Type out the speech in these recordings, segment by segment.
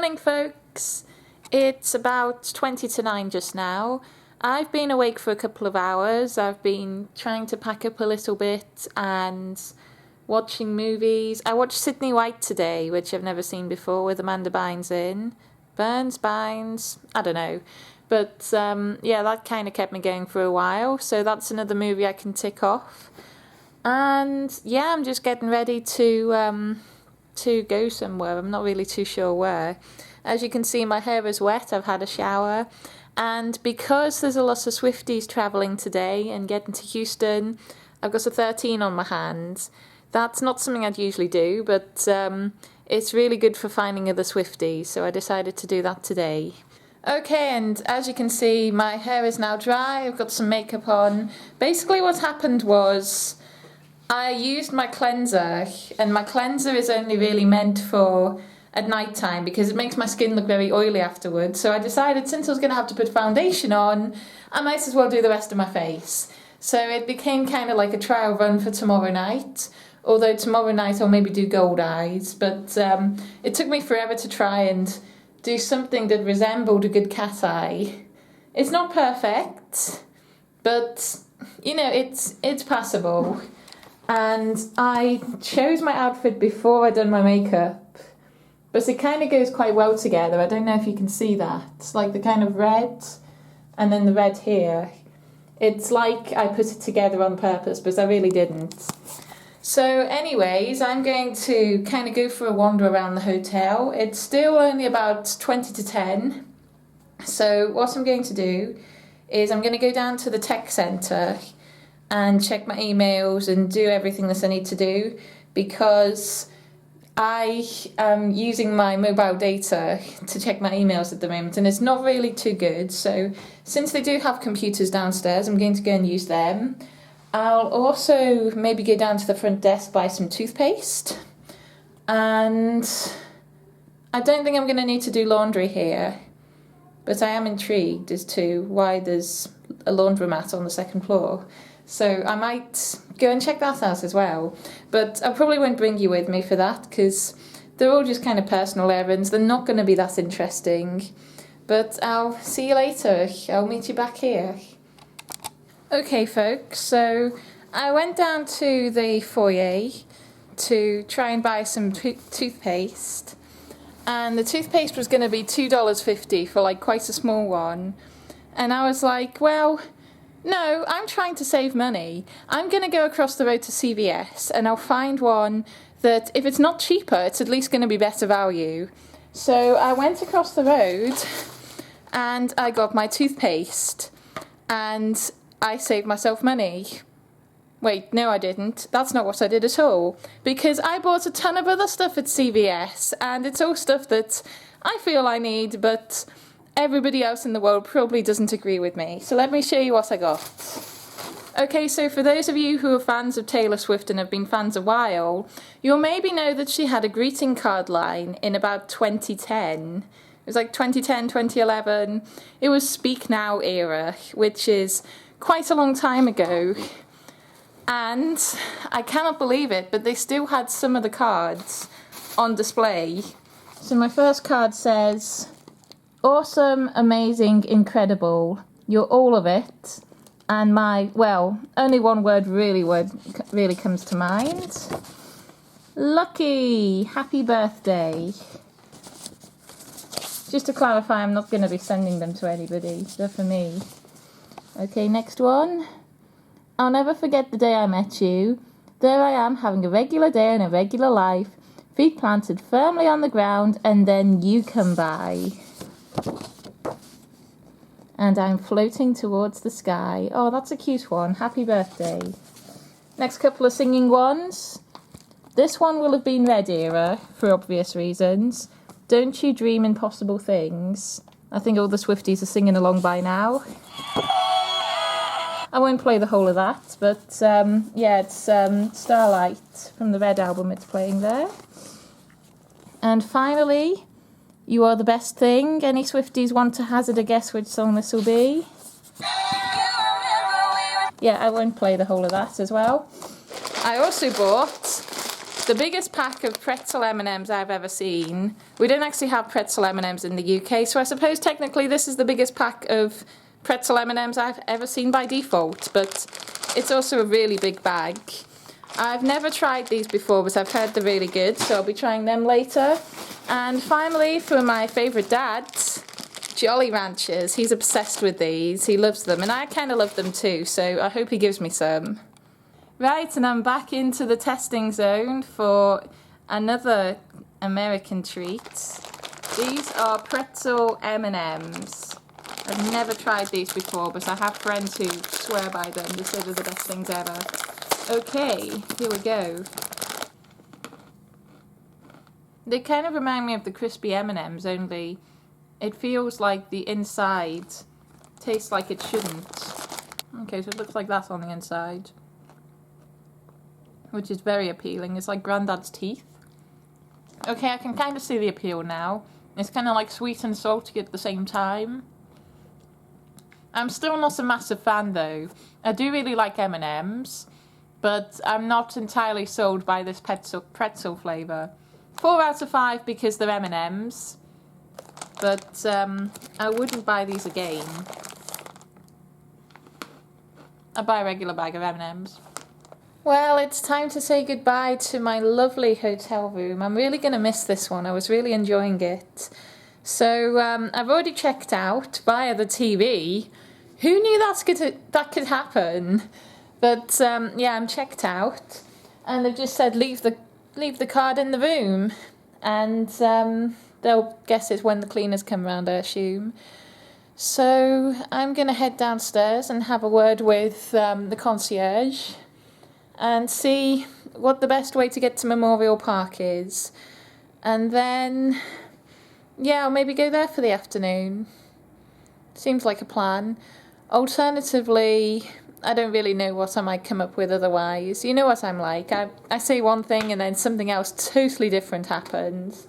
Morning, folks. It's about 20 to 9 just now. I've been awake for a couple of hours. I've been trying to pack up a little bit and watching movies. I watched Sydney White today, which I've never seen before, with Amanda Bynes in. Bynes, I don't know. But yeah, that kind of kept me going for a while. So that's another movie I can tick off. And yeah, I'm just getting ready to go somewhere. I'm not really too sure where. As you can see, my hair is wet. I've had a shower. And because there's a lot of Swifties travelling today and getting to Houston, I've got a 13 on my hands. That's not something I'd usually do, but it's really good for finding other Swifties, so I decided to do that today. Okay, and as you can see, my hair is now dry. I've got some makeup on. Basically what happened was I used my cleanser, and my cleanser is only really meant for at night time because it makes my skin look very oily afterwards. So I decided, since I was going to have to put foundation on, I might as well do the rest of my face. So it became kind of like a trial run for tomorrow night. Although tomorrow night I'll maybe do gold eyes, but it took me forever to try and do something that resembled a good cat eye. It's not perfect, but you know, it's passable. And I chose my outfit before I'd done my makeup, but it kind of goes quite well together. I don't know if you can see that. It's like the kind of red and then the red here. It's like I put it together on purpose, but I really didn't. So anyways, I'm going to kind of go for a wander around the hotel. It's still only about 20 to 10. So what I'm going to do is I'm going to go down to the tech centre and check my emails and do everything that I need to do, because I am using my mobile data to check my emails at the moment and it's not really too good. So since they do have computers downstairs, I'm going to go and use them. I'll also maybe go down to the front desk, buy some toothpaste, and I don't think I'm going to need to do laundry here, but I am intrigued as to why there's a laundromat on the second floor. So I might go and check that out as well. But I probably won't bring you with me for that because they're all just kind of personal errands. They're not going to be that interesting. But I'll see you later. I'll meet you back here. Okay, folks, so I went down to the foyer to try and buy some toothpaste. And the toothpaste was going to be $2.50 for like quite a small one. And I was like, well, no, I'm trying to save money. I'm going to go across the road to CVS and I'll find one that, if it's not cheaper, it's at least going to be better value. So I went across the road and I got my toothpaste and I saved myself money. Wait, no I didn't. That's not what I did at all. Because I bought a ton of other stuff at CVS and it's all stuff that I feel I need, but everybody else in the world probably doesn't agree with me. So let me show you what I got. Okay, so for those of you who are fans of Taylor Swift and have been fans a while, you'll maybe know that she had a greeting card line in about 2010. It was like 2010, 2011. It was Speak Now era, which is quite a long time ago. And I cannot believe it, but they still had some of the cards on display. So my first card says, awesome, amazing, incredible, you're all of it. And my, well, only one word really comes to mind. Lucky, happy birthday. Just to clarify, I'm not going to be sending them to anybody, they're for me. Okay, next one. I'll never forget the day I met you. There I am, having a regular day and a regular life, feet planted firmly on the ground, and then you come by. And I'm floating towards the sky. Oh, that's a cute one. Happy birthday. Next couple of singing ones. This one will have been Red era, for obvious reasons. Don't you dream impossible things. I think all the Swifties are singing along by now. I won't play the whole of that, but yeah, it's Starlight from the Red album it's playing there. And finally, You Are the Best Thing. Any Swifties want to hazard a guess which song this will be? Yeah, I won't play the whole of that as well. I also bought The biggest pack of pretzel M&Ms I've ever seen. We don't actually have pretzel M&Ms in the UK, so I suppose technically this is the biggest pack of pretzel M&Ms I've ever seen by default, but it's also a really big bag. I've never tried these before, but I've heard they're really good, so I'll be trying them later. And finally, for my favourite dad, Jolly Ranchers. He's obsessed with these, he loves them, and I kind of love them too, so I hope he gives me some. Right, and I'm back into the testing zone for another American treat. These are pretzel M&Ms. I've never tried these before, but I have friends who swear by them. They say they're the best things ever. Okay, here we go. They kind of remind me of the crispy M&Ms, only it feels like the inside tastes like it shouldn't. Okay, so it looks like that on the inside, which is very appealing. It's like Grandad's teeth. Okay, I can kind of see the appeal now. It's kind of like sweet and salty at the same time. I'm still not a massive fan though. I do really like M&Ms, but I'm not entirely sold by this pretzel flavour. 4 out of 5 because they're M&Ms, but I wouldn't buy these again. I'd buy a regular bag of M&Ms. Well, it's time to say goodbye to my lovely hotel room. I'm really going to miss this one. I was really enjoying it. So I've already checked out via the TV. Who knew that could happen? But yeah, I'm checked out, and they've just said leave the card in the room, and they'll guess it when the cleaners come round, I assume. So I'm going to head downstairs and have a word with the concierge and see what the best way to get to Memorial Park is. And then, yeah, I'll maybe go there for the afternoon. Seems like a plan. Alternatively, I don't really know what I might come up with otherwise. You know what I'm like. I say one thing and then something else totally different happens.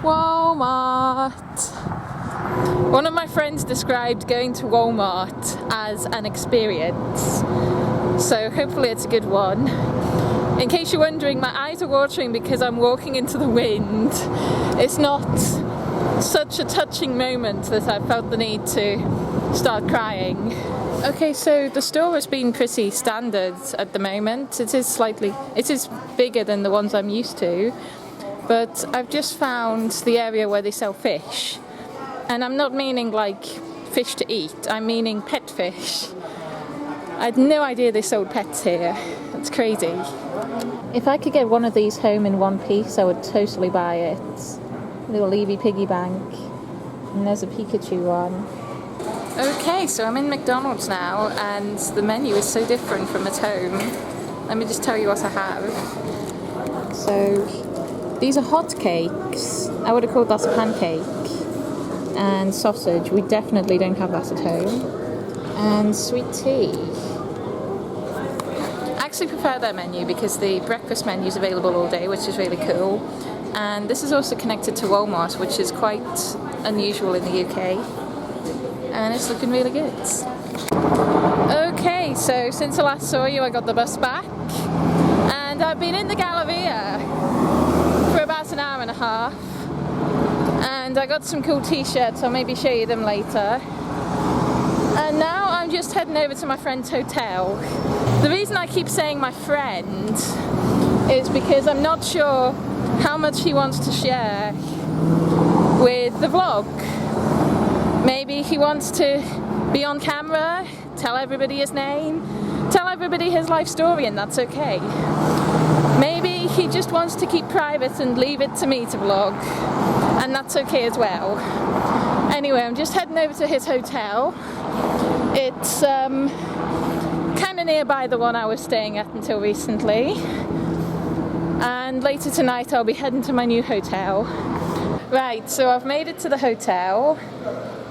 Walmart. One of my friends described going to Walmart as an experience. So hopefully it's a good one. In case you're wondering, my eyes are watering because I'm walking into the wind. It's not such a touching moment that I felt the need to start crying. Okay, so the store has been pretty standard at the moment. It is bigger than the ones I'm used to, but I've just found the area where they sell fish. And I'm not meaning like fish to eat, I'm meaning pet fish. I had no idea they sold pets here. That's crazy. If I could get one of these home in one piece, I would totally buy it. Little Evie piggy bank. And there's a Pikachu one. Okay, so I'm in McDonald's now, and the menu is so different from at home. Let me just tell you what I have. So, these are hot cakes. I would have called that a pancake. And sausage. We definitely don't have that at home. And sweet tea. I actually prefer their menu because the breakfast menu is available all day, which is really cool. And this is also connected to Walmart, which is quite unusual in the UK. And it's looking really good. Okay, so since I last saw you, I got the bus back. And I've been in the Galleria for about an hour and a half. And I got some cool t-shirts, I'll maybe show you them later. And now I'm just heading over to my friend's hotel. The reason I keep saying my friend is because I'm not sure how much he wants to share with the vlog. Maybe he wants to be on camera, tell everybody his name, tell everybody his life story, and that's okay. Maybe he just wants to keep private and leave it to me to vlog, and that's okay as well. Anyway, I'm just heading over to his hotel. It's kind of nearby the one I was staying at until recently. And later tonight I'll be heading to my new hotel. Right, so I've made it to the hotel,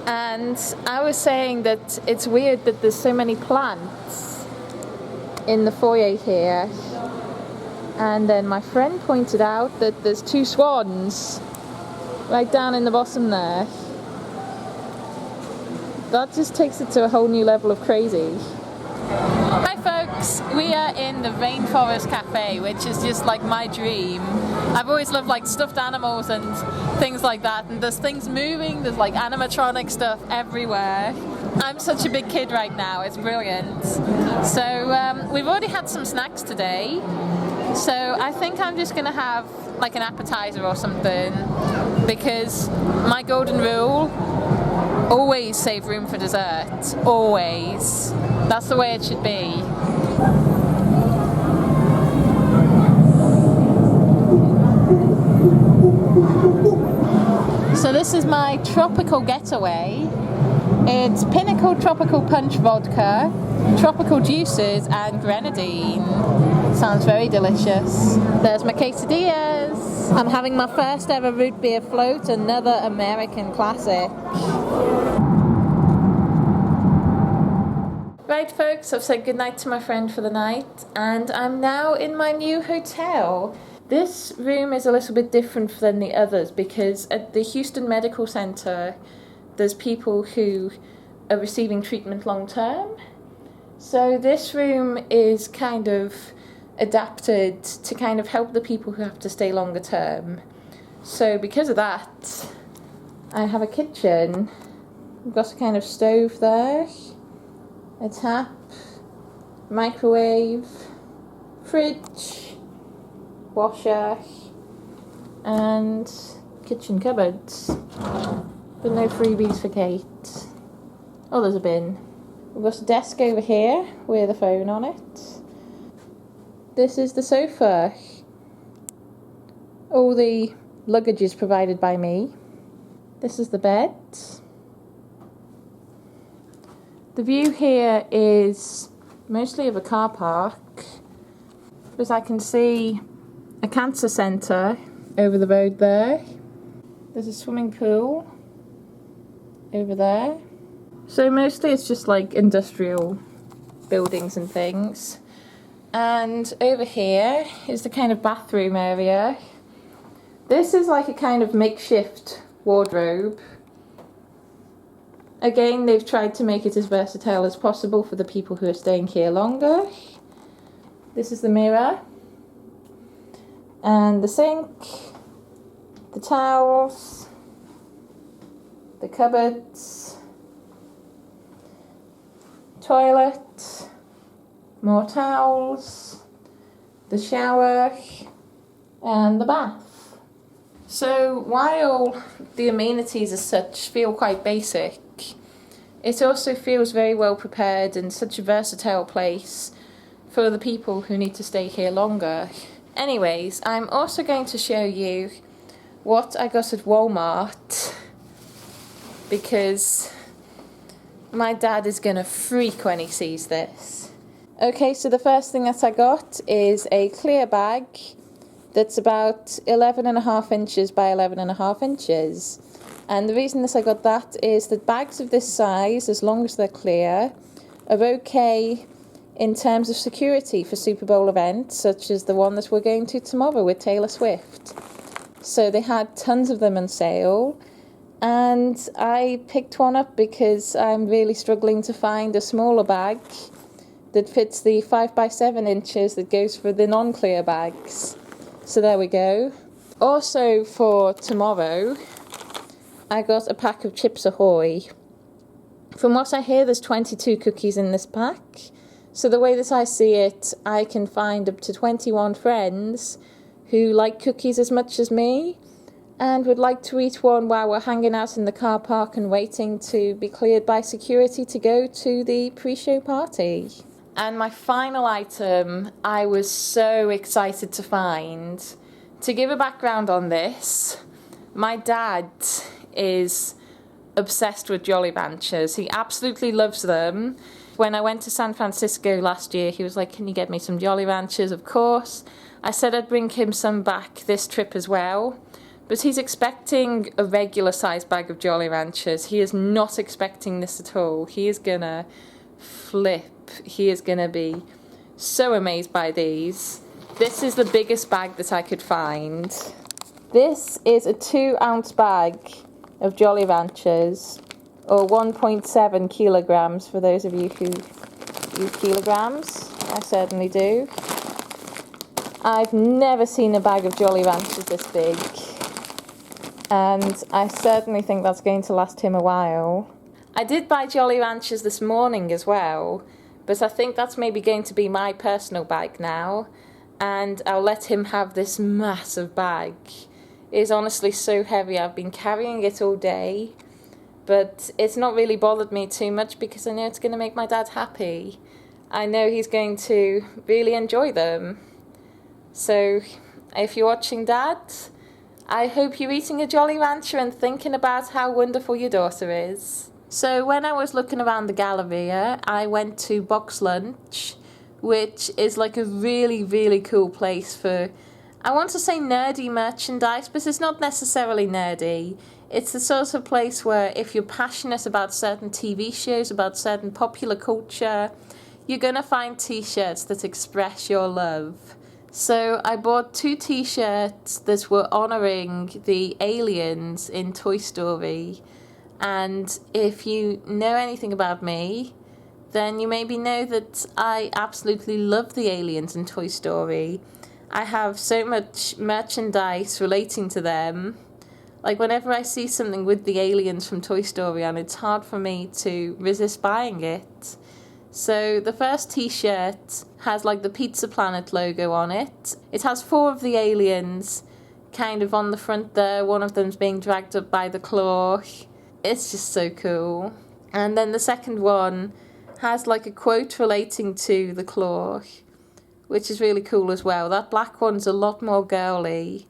and I was saying that it's weird that there's so many plants in the foyer here. And then my friend pointed out that there's 2 swans right down in the bottom there. That just takes it to a whole new level of crazy. Hi folks! folks, we are in the Rainforest Cafe, which is just like my dream. I've always loved like stuffed animals and things like that, and there's things moving, there's like animatronic stuff everywhere. I'm such a big kid right now, it's brilliant. So we've already had some snacks today, so I think I'm just gonna have like an appetizer or something, because my golden rule, always save room for dessert, always. That's the way it should be. So this is my tropical getaway. It's Pinnacle Tropical Punch Vodka, tropical juices and grenadine. Sounds very delicious. There's my quesadillas. I'm having my first ever root beer float, another American classic. Right folks, I've said goodnight to my friend for the night, and I'm now in my new hotel. This room is a little bit different than the others because at the Houston Medical Center there's people who are receiving treatment long term. So this room is kind of adapted to kind of help the people who have to stay longer term. So because of that, I have a kitchen. We've got a kind of stove there, a tap, microwave, fridge, washer, and kitchen cupboards. But no freebies for Kate. Oh, there's a bin. We've got a desk over here with a phone on it. This is the sofa. All the luggage is provided by me. This is the bed. The view here is mostly of a car park, but I can see a cancer centre over the road there. There's a swimming pool over there. So mostly it's just like industrial buildings and things. And over here is the kind of bathroom area. This is like a kind of makeshift wardrobe. Again, they've tried to make it as versatile as possible for the people who are staying here longer. This is the mirror. And the sink, the towels, the cupboards, toilet, more towels, the shower, and the bath. So while the amenities as such feel quite basic, it also feels very well prepared and such a versatile place for the people who need to stay here longer. Anyways, I'm also going to show you what I got at Walmart, because my dad is gonna freak when he sees this. Okay, so the first thing that I got is a clear bag that's about 11.5 inches by 11.5 inches. And the reason that I got that is that bags of this size, as long as they're clear, are okay in terms of security for Super Bowl events, such as the one that we're going to tomorrow with Taylor Swift. So they had tons of them on sale, and I picked one up because I'm really struggling to find a smaller bag that fits the 5 by 7 inches that goes for the non-clear bags. So there we go. Also for tomorrow, I got a pack of Chips Ahoy. From what I hear, there's 22 cookies in this pack. So the way that I see it, I can find up to 21 friends who like cookies as much as me and would like to eat one while we're hanging out in the car park and waiting to be cleared by security to go to the pre-show party. And my final item, I was so excited to find. To give a background on this, my dad is obsessed with Jolly Ranchers. He absolutely loves them. When I went to San Francisco last year, he was like, "Can you get me some Jolly Ranchers?" Of course. I said I'd bring him some back this trip as well. But he's expecting a regular sized bag of Jolly Ranchers. He is not expecting this at all. He is gonna flip. He is gonna be so amazed by these. This is the biggest bag that I could find. This is a 2-ounce bag of Jolly Ranchers, or 1.7 kilograms for those of you who use kilograms. I certainly do. I've never seen a bag of Jolly Ranchers this big, and I certainly think that's going to last him a while. I did buy Jolly Ranchers this morning as well, but I think that's maybe going to be my personal bag now, and I'll let him have this massive bag. It is honestly so heavy. I've been carrying it all day, but it's not really bothered me too much because I know it's going to make my dad happy. I know he's going to really enjoy them. So, if you're watching, Dad, I hope you're eating a Jolly Rancher and thinking about how wonderful your daughter is. So, when I was looking around the Galleria, I went to Box Lunch, which is like a really, really cool place for, I want to say nerdy merchandise, but it's not necessarily nerdy. It's the sort of place where if you're passionate about certain TV shows, about certain popular culture, you're going to find t-shirts that express your love. So I bought 2 t-shirts that were honouring the aliens in Toy Story. And if you know anything about me, then you maybe know that I absolutely love the aliens in Toy Story. I have so much merchandise relating to them. Like whenever I see something with the aliens from Toy Story on, it's hard for me to resist buying it. So the first t-shirt has like the Pizza Planet logo on it. It has 4 of the aliens kind of on the front there. One of them's being dragged up by the claw. It's just so cool. And then the second one has like a quote relating to the claw, which is really cool as well. That black one's a lot more girly,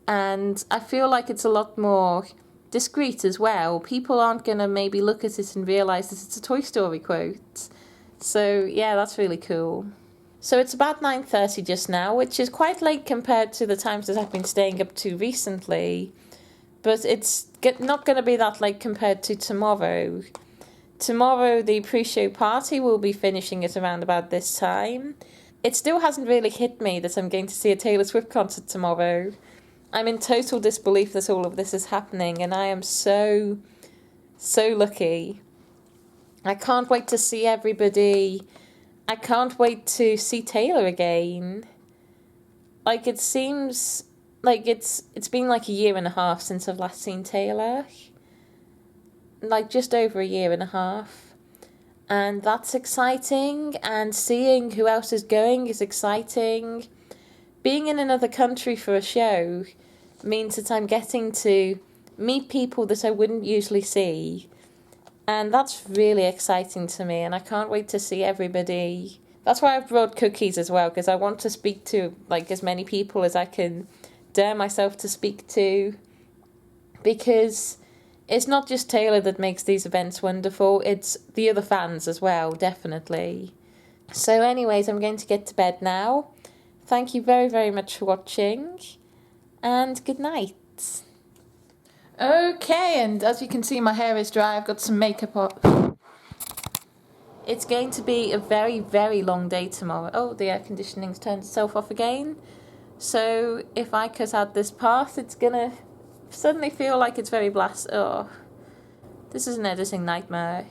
and I feel like it's a lot more discreet as well. People aren't going to maybe look at it and realise that it's a Toy Story quote. So yeah, that's really cool. So it's about 9:30 just now, which is quite late compared to the times that I've been staying up to recently. But it's not going to be that late compared to tomorrow. Tomorrow the pre-show party will be finishing at around about this time. It still hasn't really hit me that I'm going to see a Taylor Swift concert tomorrow. I'm in total disbelief that all of this is happening, and I am so lucky. I can't wait to see everybody. I can't wait to see Taylor again. Like, it seems like it's been like a year and a half since I've last seen Taylor. Like, just over a year and a half. And that's exciting, and seeing who else is going is exciting. Being in another country for a show means that I'm getting to meet people that I wouldn't usually see. And that's really exciting to me, and I can't wait to see everybody. That's why I've brought cookies as well, because I want to speak to like as many people as I can dare myself to speak to. Because it's not just Taylor that makes these events wonderful, it's the other fans as well, definitely. So anyways, I'm going to get to bed now. Thank you very, very much for watching, and good night. Okay, and as you can see, my hair is dry. I've got some makeup on. It's going to be a very, very long day tomorrow. Oh, the air conditioning's turned itself off again. So if I cut out this part, it's gonna suddenly feel like it's very blast. Oh, this is an editing nightmare.